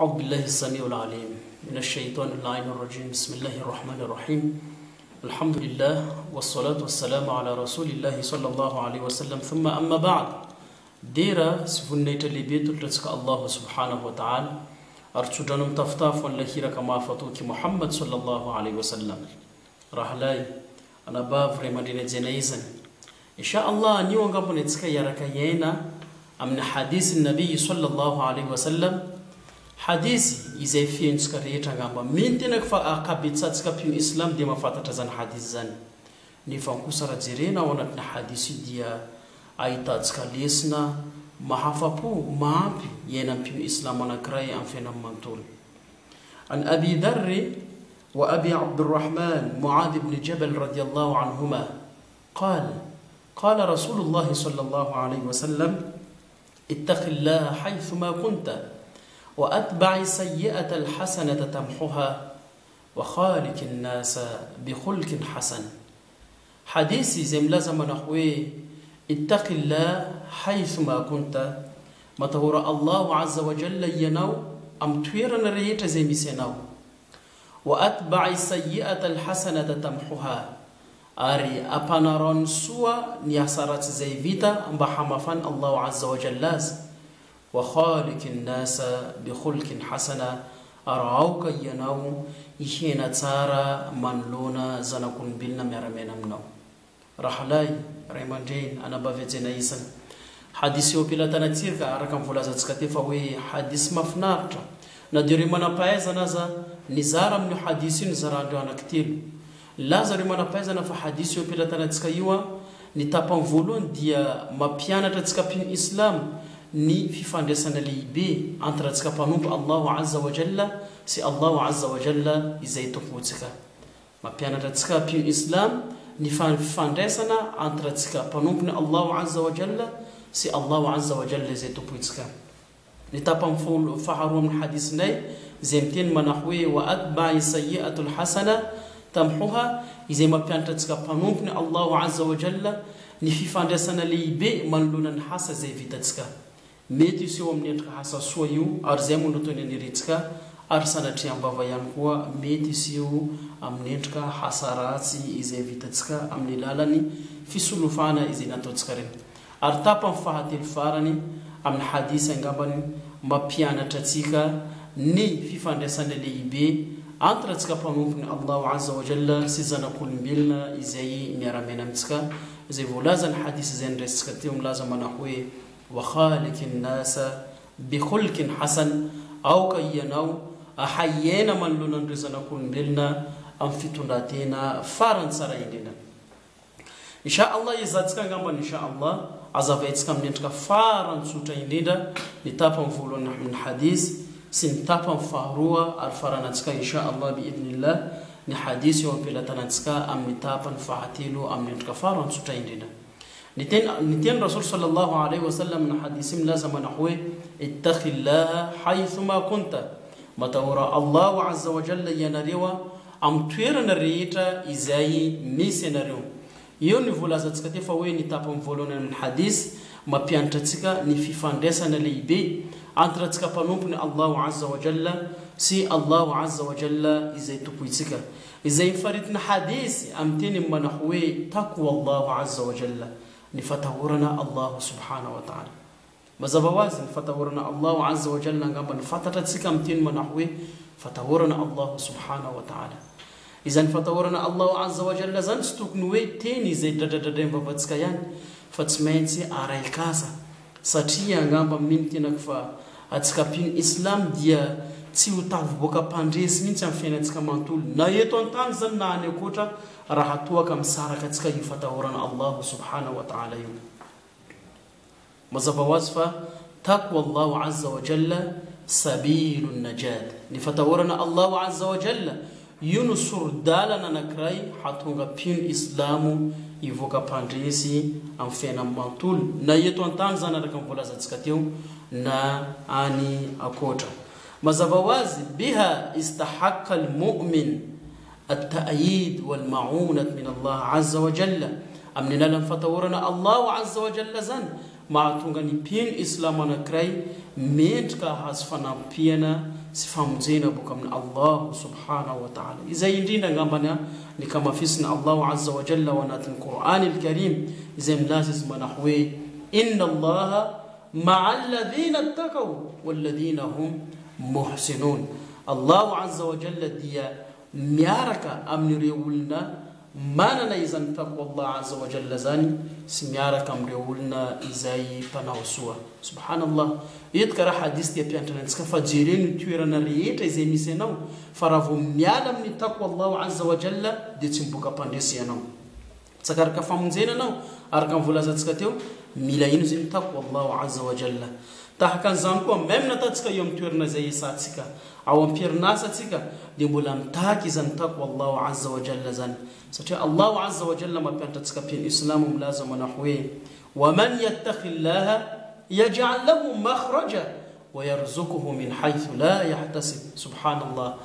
أعوذ بالله السميع العليم من الشيطان اللعين الرجيم بسم الله الرحمن الرحيم الحمد لله والصلاة والسلام على رسول الله صلى الله عليه وسلم ثم أما بعد ديرا سفنيت اللي بيت لتسك الله سبحانه وتعالى أرتجانم تفتاف واللهيرة كما فتوك محمد صلى الله عليه وسلم رحلاي أنا بافري مدينة زنيزن إن شاء الله نيوان قبل نتسك يركينا أمن حديث النبي صلى الله عليه وسلم حديث إذا في نسكرية عامة من تنك فأقابت ساتسك في الإسلام دي ما فاتت زن حديث زن نفهم كسر جرينا ونتنا حديث ديا أيتات سكاليسنا ما حفظوا ما ينام في الإسلام ونكراي أم فينا منطول عن أبي ذر وأبي عبد الرحمن معاذ بن جبل رضي الله عنهما قال رسول الله صلى الله عليه وسلم اتق الله حيثما كنت وأتبع سيئة الحسنة تمحها وخالق الناس بخلق حسن حديثي زي لازم نحوي اتق الله حيثما كنت متهور الله عز وجل ينو أم تويرنا ريت زي مسينو وأتبع سيئة الحسنة تمحها أري أبانارون سوى نياسارات زي فيتا بحمفان الله عز وجل وخالق الناس بخلق حسنة أرعوك ينو يهينا تارا منلونا زنكون بلنا مرمينا منو رحلاي ريماندين أنا بفتنا يسن حديث يوبيلا تنتيرك أركم فلازة تكتفا وي حديث مفنات ندير منا بايزا نزا نزارا من حديثين زران دوانا كتير لازم منا بايزا نفا حديث يوبيلا تنتكيوا نتابن فولون ديا مبيانا تتكبين إسلام ni fifandesana lehibe entre atsika mpanompo Allahu azza wa jalla sy Allahu azza wa jalla izay tompotsika mampianatra atsika pio Islam ni fifandesana entre atsika mpanompony Allahu azza wa jalla sy Allahu azza wa jalla izay tompotsika ni tapam folo faharoa min hadithnay izay miteny manao hoe wa atba'i sayyi'atul hasana tamhuha izay mampianatra atsika mpanompony Allahu azza wa jalla ni fifandesana lehibe manolona ny hasa izay vitatsika mety seo amin'ny endrika hasa soa io ary zay moa nataony aniretsika ary sanatria ambava ihany koa mety seo amin'ny endrika hasa ratsy izay vitatsika amin'ny lalany fisolofana izay nataotsika reny ary tapany fahatelo farany amin'ny hadisy angambany mampianatra atsika ny fifandraisana lehibe entre atsika mpanompony Allahu azza wa jalla sy zanak'olombelona izay miaramena amitsika izay voalaza ny hadisy izay niraisitsika teo milaza manao hoe وخالق الناس بخلق حسن أو كيناو أحيينا من لنا رزنا كل ملنا أم في تناتينا فارن سراينا إن شاء الله يزادك عمبا إن شاء الله عزفتك من ينتك فارن سوتينيدا نتابع فولون من حديث سنتابع فاروا الفارناتك إن شاء الله بإذن الله نحديث يوم بلا تناتك أم نتابع فاتيلو أم ينتك فارن سوتينيدا نتين رسول صلى الله عليه وسلم من حديث لازم نحوه اتق الله حيثما كنت متورا الله عز وجل ينريوا أم تويرنا ريتا إزاي ميسيناريو يوني فولازة تكتفا وين نتابم فولونا من حديث ما بيانتتك نفي فاندسنا ليبي أنتر تكبانوبني الله عز وجل سي الله عز وجل إزاي تبويتك إزاي فريتنا حديث أمتين ما نحوه تقوى الله عز وجل نفتورنا الله سبحانه وتعالى مزبواز نفتورنا الله عز وجل نقبل نفترة سكمتين من نحوه فتورنا الله سبحانه وتعالى إذا فتورنا الله عز وجل زنستوك نوي تاني زي دادادين بفتسكيان فتسمينسي أراي كاسا ساتيا نقبل منتنك فأتسكبين إسلام ديا تيو تافبوكا باندريس منتن فينتك منطول نايتون تانزن ناني كوتا راحتوا كم ساركتك يفتورنا الله سبحانه وتعالى مزبوازفا تقوى الله عز وجل سبيل النجاة نفتورنا الله عز وجل ينصر دالنا نكراي حتى بين إسلام يفوكا باندريسي أم فينا منطول نايتون تانزن ركم فلازتكتيو نا آني أكوتا مزبواز بها استحق المؤمن التأييد والمعونة من الله عز وجل أمننا لن فتورنا الله عز وجل زن mahatonga ny mpino islam anankiray mendrika hazo fanampiana sy famonjena boka amin'ny Allah subhanahu wa ta'ala. Izay indrindra angambany ny kamafisina Allah azza wa jalla wa anatin'ny Qur'an al-Karim izay milaza izy manao hoe inna Allah ma'a alladhina ittaqaw walladhina hum muhsinun. Allah azza wa jalla dia miaraka amin'ireo olona manana izany taqwa Allah azza wa jalla zany sy miaraka amin'ireo olona izay mpanao soa. Subhanallah. Eto karaha hadith dia mpianatrantsika fa jereny toerana rehetra izay misy ianao fa raha vao miala amin'ny taqwa Allah azza wa jalla dia tsy miboaka pandresy ianao. Tsakaraka famonjena anao araka mivolazantsika teo mila ino zay ny taqwa Allah azza wa jalla. Tahaka an'izany koa même natatsika eo amin'ny toerana izay esantsika ao am-pierinasa atsika dia mbola mitaky izany taqwa Allah azza wa jalla zany satria Allah azza wa jalla mampianatra antsika mpino islamo milaza manao hoe waman yattaqillaha yaj'al lahu makhraja wa yarzuquhu min haythu la yahtasib. Subhanallah.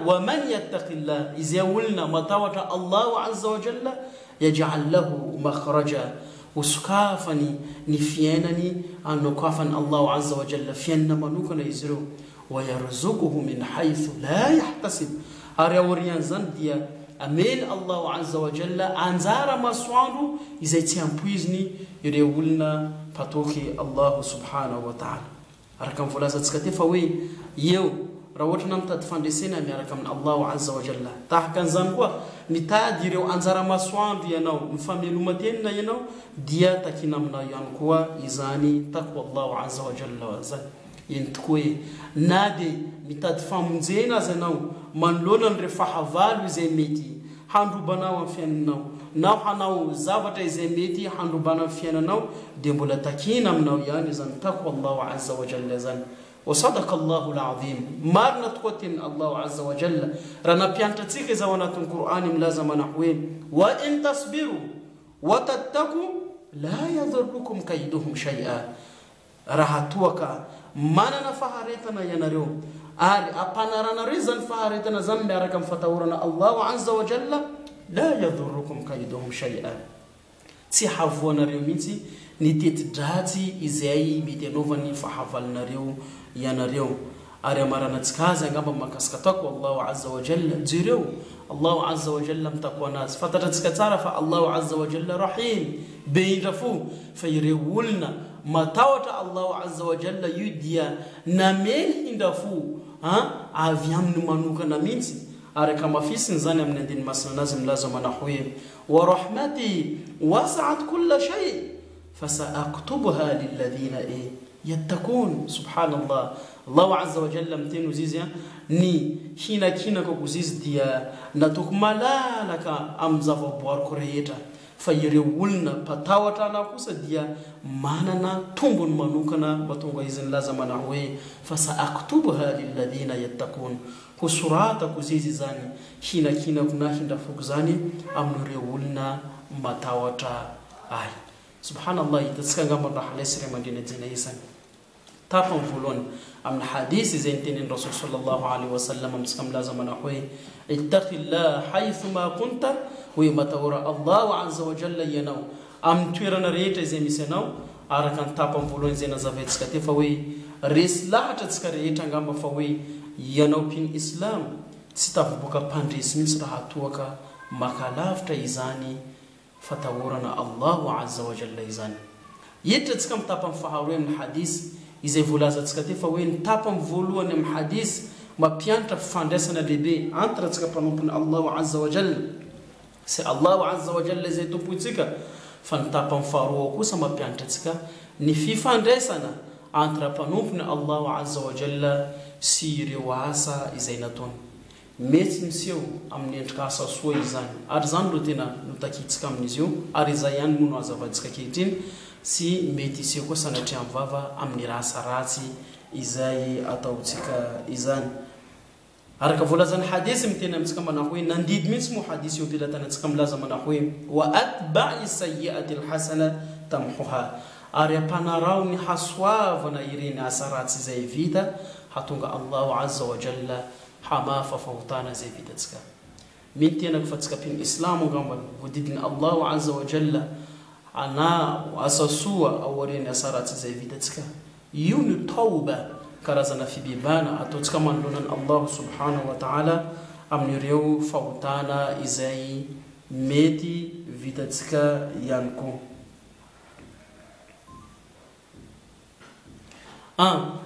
Waman yattaqillah izay olona matawatra Allah azza wa jalla yaj'al lahu makhraja usukafani ni fiainany anokafan Allah azza wa jalla fiainana manokana izy ireo wa yarzuquhu min haythu la yahtasib. Ary aorian zany dia amen Allah azza wa jalla anjara masoandro izay tsy ampoiziny ireo olona patoky Allah subhanahu wa ta'ala. Araka mivolazantsika te fa hoe eo raha ohatra mitady fandresena miaraka amin'ny Allah azza wa jalla. Tahaka an'izany koa mitady ireo anjara masoandro ianao mifamelomatenina ianao dia takina aminao ihany koa izany taqwa Allah azza wa jalla zany. Iny tokoa hoe na dia mitady famonjena azy ianao manoloana n'ireo fahavalo izay mety handrobanao amin'ny fiainanao na hanao zavatra izay mety handrobana amin'ny fiainanao dia mbola takina aminao ihany izany taqwa Allah azza wa jalla zany. وصدق الله العظيم. مارنا تقوتين الله عز وجل رانا بيانتاتيك إذا وناتن القرآن ملازم نحوين وإن تصبروا وتتقوا لا يضركم كيدهم شيئا. راحتوك مانا نفهرتنا ينريو آري أبانا رانا رزن فهرتنا زنبي ركم فتورنا الله عز وجل لا يضركم كيدهم شيئا. تحفونا ريو ميتي نتيت جاتي إزاي ميتنوفني فحفلنا ريو yanareo ari amarana tsikaza ngamba makasika taqwa Allah azza wa jalla jireo Allah azza wa jalla mtakwa nas fatatatsika tsara fa Allah azza wa jalla rahim beindrafu fa ireo olona matawata Allah azza wa jalla yudia namel indafu avy amin'ny manokana mihitsy araka mafisiny zany amin'ny andiny masina nazy milaza manao hoe wa rahmati wasa'at kulla shay fasa'aktubuha lilladhina يتقون. سبحان الله. الله عز وجل متين وزيزيا ني هنا كنا كوزيز ديا نتوك ملا لك أمزاف بوار كريتا فيريولنا بتاوتا ناقوس ديا ماننا تومبون منوكنا بتونغ إذن لازم نحوي فسأكتبها للذين يتقون كسرات كوزيز زاني هنا كنا كنا هنا فوق زاني أمنوريولنا متاوتا آي. سبحان الله. يتسكن غمر رحلة سري مدينة زينيسان تابن فلون أمن حديث زينتين الرسول صلى الله عليه وسلم مسكم لازم نحوي اتق الله حيثما كنت ويمتورى الله عز وجل ينو أم تويرنا ريت زي مسنو أركان تابن فلون زينا زفيت سكتي فوي رسلا تسكريت عم فوي ينو بين إسلام ستاف بوكا باندريس من سرعة توكا مكالاف تيزاني فتورنا الله عز وجل إذن يترتكم تابم فهاوين الحديث إذا فلازت كتيفا وين تابم فولون الحديث ما بيانت فاندسنا لبي أنت رتكم الله عز وجل سي الله عز وجل زي تبوتيكا فانتابم فاروكو سما بيانتك نفي فاندسنا أنت رتكم الله عز وجل سيري واسا إزينتون metin seu amni entrasa soizan arzando tena nutakitsika amin'izio ary izay ihany mono azavatsika kehitriny sy mety seu koa sanatria mivava amin'ny rasa ratsy izay ataotsika izany araka volazany hadisy miteny amitsika manao hoe nandidy mihitsy mo hadisy eo ampilatanantsika milaza manao hoe wa atba'i sayyi'ati alhasana tamhuha ary ampanarao ny hasoavana ireny asa ratsy izay vita hatonga Allah azza wa jalla hama fafahutana zay vitatsika min tena fa tsika pin islam ngamba vodidin Allah azza wa jalla ana asa soa aoriany asa ratsy izay vitatsika. Io ny tauba, karazana fibebana ataontsika manoloana Allah subhanahu wa ta'ala amin'ireo fahotana izay mety vitatsika ihany koa.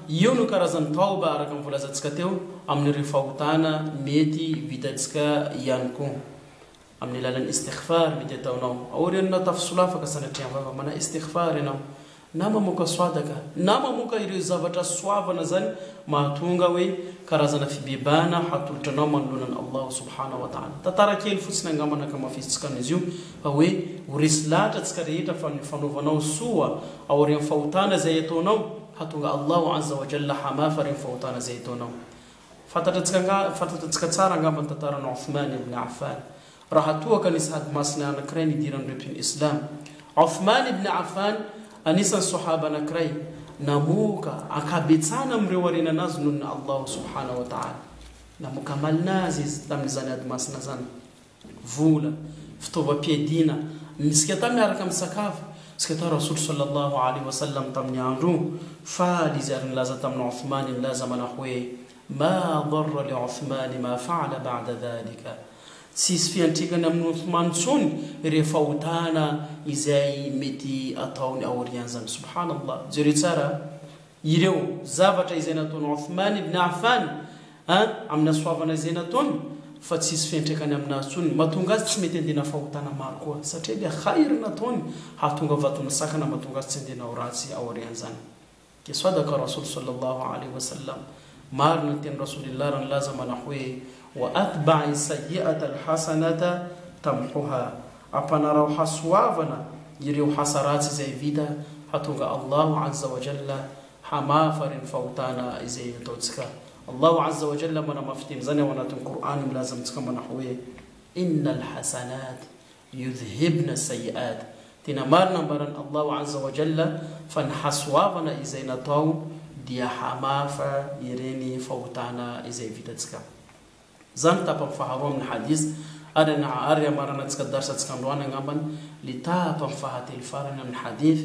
Io no karazana tauba araka mivolazantsika teo amin'ireo fahotana mety vitatsika ihany koa. Amin'ny alalan'ny istighfar mety ataonao. Aorianao tafisolafaka sanatria vava mana istighfar ianao. Na mamoaka soadaka, na mamoaka ireo zavatra soavana zany mahatonga hoe karazana fibebana hatolotranao manoloana Allah subhanahu wa ta'ala. Tantara kely fotsiny angambana ka mafisitsika an'izy io fa hoe horesy latratsika rehetra fa ny fanaovanao soa aorian'ny fahotana izay ataonao hatonga Allah azza wa jalla hamafa ireny fahotana izay ataonao. Fantatratsika tsara angambany tantaran'i Uthman ibn Affan. Raha toaka nisy hady masina anankiray nidiran'ireo mpino Islam. Uthman ibn Affan anisan'ny sahaba anankiray namoaka akabetsana amin'ireo arenanazy nohon'ny Allah subhanahu wa ta'ala. Namoaka malinazy izy tamin'izany hady masina zany. Vola, fitaovam-piadina, misika ta miaraka misakafo. Misika ta Rasul sallallahu alaihi wasallam tamin'ny andro faly izy ary nilaza tamin'ny Uthman nilaza mana hoe ma darra li Uthman ma fa'ala ba'da dhalika. Tsisy fiantrikany amin'ny Uthman tsony rehefa hotana izay mety ataony aorian'izany. Subhanallah. Jereo tsara ireo zavatra izay nataony Uthman ibn Affan amin'ny asoavana izay nataony fa tsisy fiantraikany aminazy tsony mahatonga azy tsy mety andena fahotana maro koa satria dia khairy nataony hahatonga vatony sakana mahatonga azy tsy andena ho ratsy aorian'izany. Ke sadaka Rasul sallallahu alaihi wasallam marina teny Rasulillah nilaza mana hoe wa atba'i sayyi'ata alhasanata tamhuha. Apanarao hasoavana ireo hasaratsy izay vita hatonga Allah azza wa jalla hamafa ireny fahotana izay ataontsika. Allah azza wa jalla mana mafiteny zany ao anatin'ny Qur'an milaza amintsika mana hoe innal hasanat yudhhibna sayyi'at. Tena marina ambaran'i Allah azza wa jalla fa ny hasoavana izay natao dia hamafa ireny fahotana izay vitatsika. Zany tapany faharoa amin'ny hadis ary amaranantsika darsatsika androany angambany le tapany fahatelo farany amin'ny hadith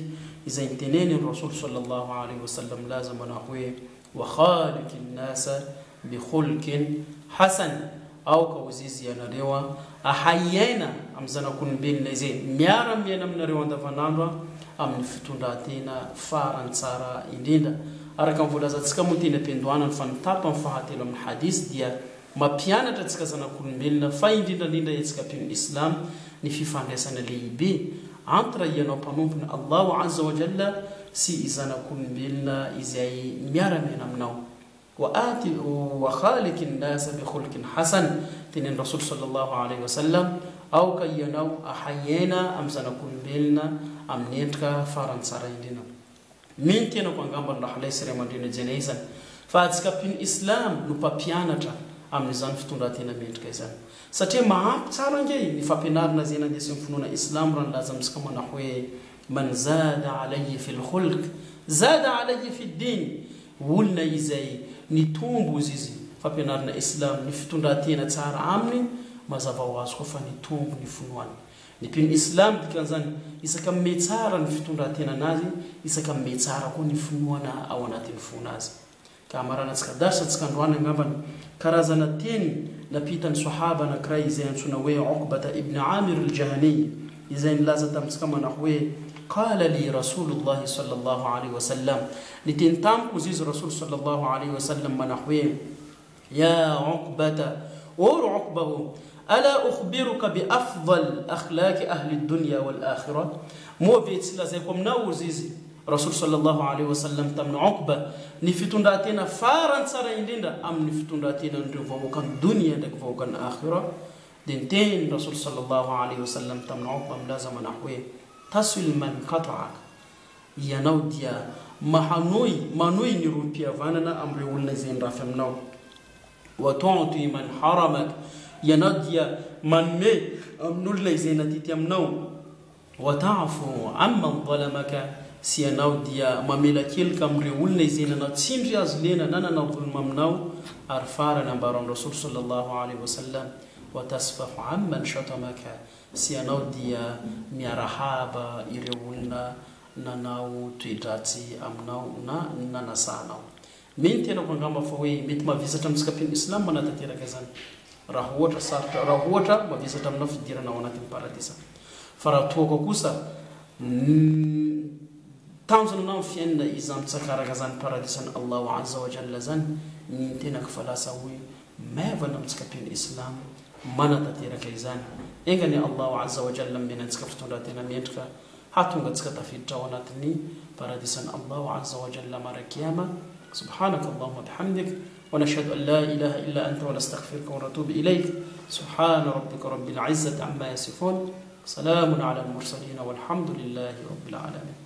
izay niteneny Rasul sallallahu alaihi wasallam laza mana hoe wa khaliqin nasa bi khulqin hasan. Au ka uzizi ianareo ahaiaina amin'ny zanak'olombelona izay miara-miaina aminareo andavanandro amin'ny fitondran-tena farany tsara indrindra. Araka mivolazantsika moa teny am-piandohana fa ny tapany fahatelo amin'ny hadis dia mampianatra antsika zanak'olombelona fa indrindrandrindra etsika mpino Islam ny fifandraisana lehibe entre ianao mpanompona Allah azza wa jalla sy zanak'olombelona izay miara-miaina aminao. Wa khaliqin nasa bi khulqin hasan. Tenen'ny Rasul sallallahu alaihi wasallam au ka ianao ahaiaina amin'ny zanak'olombelona amin'ny endrika farany tsara indrindra. Mino tena ko angambany rahalay sy ray aman-dreny jena izany fa atsika mpino Islam no mpampianatra amin'izany fitondran-tena mendrika izany satria mahampy tsara nge ny fampianarana zay nandesin'ny finoana Islam raha nilaza amintsika mana hoe man zada alayhi fil khulq zada alayhi fid din. Olona izay nitombo izy fampianarana Islam ny fitondran-tena tsara aminy mazava ho azy koa fa nitombo ny finoany. Ny mpino Islam dikan'izany isaka mme tsara ny fitondran-tena anazy isaka mme tsara koa ny finoana ao anatin'ny fona azy. Ka amaranantsika darsatsika androany angambany karazana teny napitany sahaba anankiray izay antsoina hoe Uqbata ibn Amir al-Jahani izay nilaza tamintsika mana hoe qala li Rasulullah sallallahu alaihi wasallam. Niteny tamiko izy Rasul sallallahu alaihi wasallam mana hoe ya Uqbata Uqbahu ala ukhbiruka bi afdal akhlaqi ahli ad-dunya wal akhirah. Mo vetsy lazaiko aminao izy Rasul sallallahu alaihi wasallam tamin'ny Uqba ny fitondran-tena farany tsara indrindra amin'ny fitondran-tenan'ireo vahoakan'ny dunia ndraiky vahoakan'ny akhira. Dia niteny Rasul sallallahu alaihi wasallam tamin'ny Uqba milaza mana hoe tasil man qata'aka. Ianao dia manoy ny rom-pihavanana amin'ireo olona izay nirafy aminao. Wa tu'ti man haramak. Ianao dia manome amin'olona izay natity aminao. Wa ta'fu amman zalamaka. Sy ianao dia mamela kelika amin'ireo olona izay nanao tsindry azy lena na nanao dhulma aminao. Ary farany ambaran'ny Rasul sallallahu alaihi wasallam وتصفح عمن شتمك سيانao dia miarahaba ireo olona nanao toedratsy aminao na nanasanao. Mety tena angamba fa hoe mety mavisatra amintsika pin islam manatanteraka zany raha ohatra mavisatra aminao fidirana ao anatin'ny paradisa. Fa raha toaka kosa tanjona na fiainana izany mitsakaraka zany paradisan'ny Allahu azza wa jalla zany ny tena ka falasa hoe maivana amintsika pin islam manatanteraka izany. Engany Allahu azza wa jalla menantsika fitondratena mendrika hatonga antsika tafiditra ao anatin'ny paradisan'ny Allahu azza wa jalla marakiyama. سبحانك اللهم وبحمدك ونشهد أن لا إله إلا أنت ونستغفرك ونتوب إليك. سبحان ربك رب العزة عما يصفون، سلام على المرسلين والحمد لله رب العالمين.